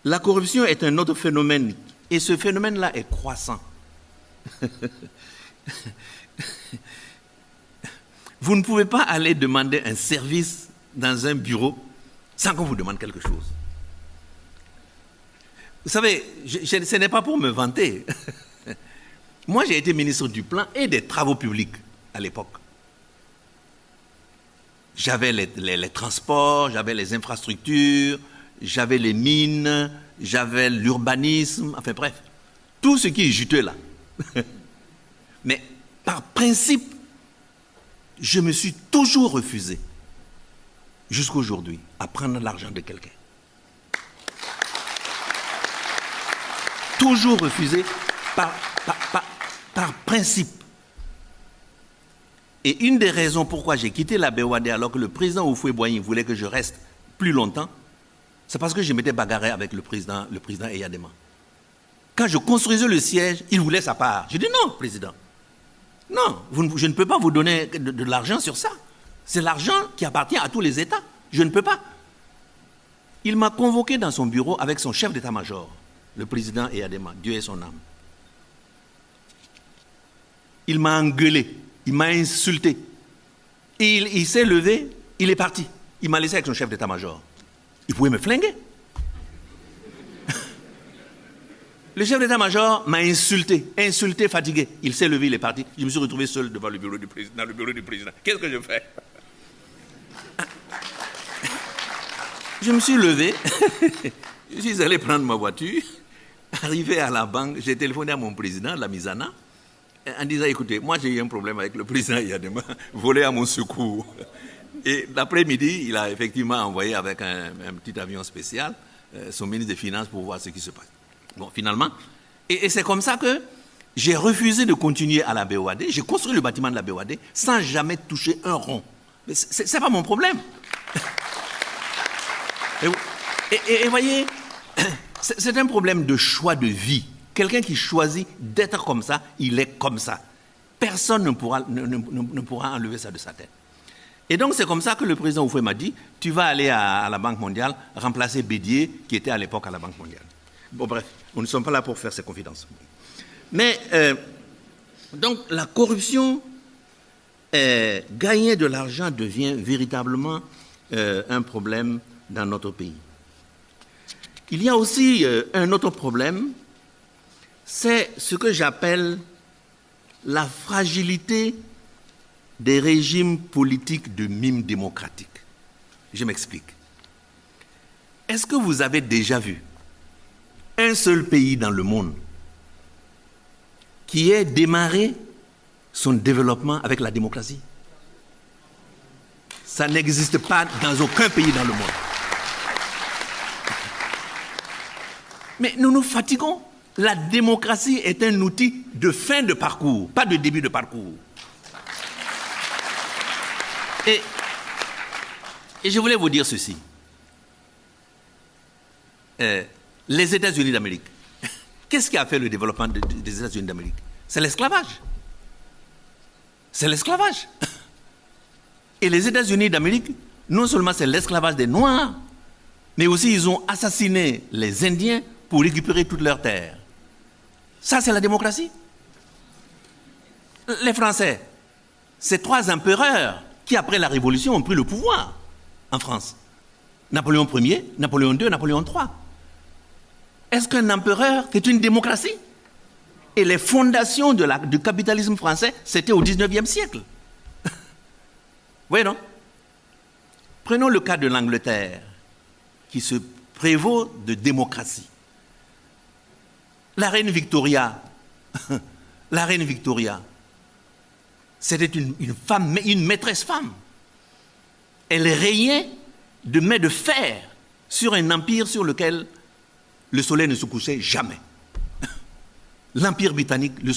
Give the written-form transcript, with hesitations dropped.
La corruption est un autre phénomène, et ce phénomène-là est croissant. Vous ne pouvez pas aller demander un service dans un bureau sans qu'on vous demande quelque chose. Vous savez, ce n'est pas pour me vanter. Moi, j'ai été ministre du Plan et des Travaux publics à l'époque. J'avais les transports, j'avais les infrastructures, j'avais les mines, j'avais l'urbanisme, enfin bref, tout ce qui est juteux là. Mais par principe, je me suis toujours refusé, jusqu'à aujourd'hui, à prendre l'argent de quelqu'un. Toujours refusé par principe. Et une des raisons pourquoi j'ai quitté la BOAD alors que le président Houphouët-Boigny voulait que je reste plus longtemps, c'est parce que je m'étais bagarré avec le président Eyadema. Quand je construisais le siège, il voulait sa part. J'ai dit non, président. Non, je ne peux pas vous donner de l'argent sur ça. C'est l'argent qui appartient à tous les États. Je ne peux pas. Il m'a convoqué dans son bureau avec son chef d'état-major, le président Eyadema, Dieu ait son âme. Il m'a engueulé, il m'a insulté. Et il s'est levé, il est parti. Il m'a laissé avec son chef d'état-major. Il pouvait me flinguer. Le chef d'état-major m'a insulté, fatigué. Il s'est levé, il est parti. Je me suis retrouvé seul devant le bureau du président, dans le bureau du président. Qu'est-ce que je fais? Je me suis levé, je suis allé prendre ma voiture, arrivé à la banque, j'ai téléphoné à mon président, la Misana, en disant, écoutez, moi j'ai eu un problème avec le président Eyadema, volé à mon secours. Et l'après-midi, il a effectivement envoyé avec un petit avion spécial son ministre des Finances pour voir ce qui se passe. Bon, finalement, et c'est comme ça que j'ai refusé de continuer à la BOAD. J'ai construit le bâtiment de la BOAD sans jamais toucher un rond. Mais c'est pas mon problème. Et voyez, c'est un problème de choix de vie. Quelqu'un qui choisit d'être comme ça, il est comme ça. Personne ne pourra enlever ça de sa tête. Et donc, c'est comme ça que le président Houphouët m'a dit, tu vas aller à la Banque mondiale remplacer Bédier, qui était à l'époque à la Banque mondiale. Bon, bref, nous ne sommes pas là pour faire ces confidences. Mais, donc, la corruption, gagner de l'argent devient véritablement un problème dans notre pays. Il y a aussi un autre problème, c'est ce que j'appelle la fragilité des régimes politiques de mime démocratique. Je m'explique. Est-ce que vous avez déjà vu un seul pays dans le monde qui ait démarré son développement avec la démocratie? Ça n'existe pas dans aucun pays dans le monde. Mais nous nous fatiguons. La démocratie est un outil de fin de parcours, pas de début de parcours. Et je voulais vous dire ceci. Les États-Unis d'Amérique, qu'est-ce qui a fait le développement des États-Unis d'Amérique? C'est l'esclavage. C'est l'esclavage. Et les États-Unis d'Amérique, non seulement c'est l'esclavage des Noirs, mais aussi ils ont assassiné les Indiens pour récupérer toutes leurs terres. Ça, c'est la démocratie. Les Français, c'est 3 empereurs qui, après la Révolution, ont pris le pouvoir en France. Napoléon Ier, Napoléon II, Napoléon III. Est-ce qu'un empereur, c'est une démocratie? Et les fondations du capitalisme français, c'était au XIXe siècle. Vous voyez, non? Prenons le cas de l'Angleterre, qui se prévaut de démocratie. La reine Victoria, c'était une femme, une maîtresse femme. Elle régnait de main de fer sur un empire sur lequel le soleil ne se couchait jamais. L'empire britannique, le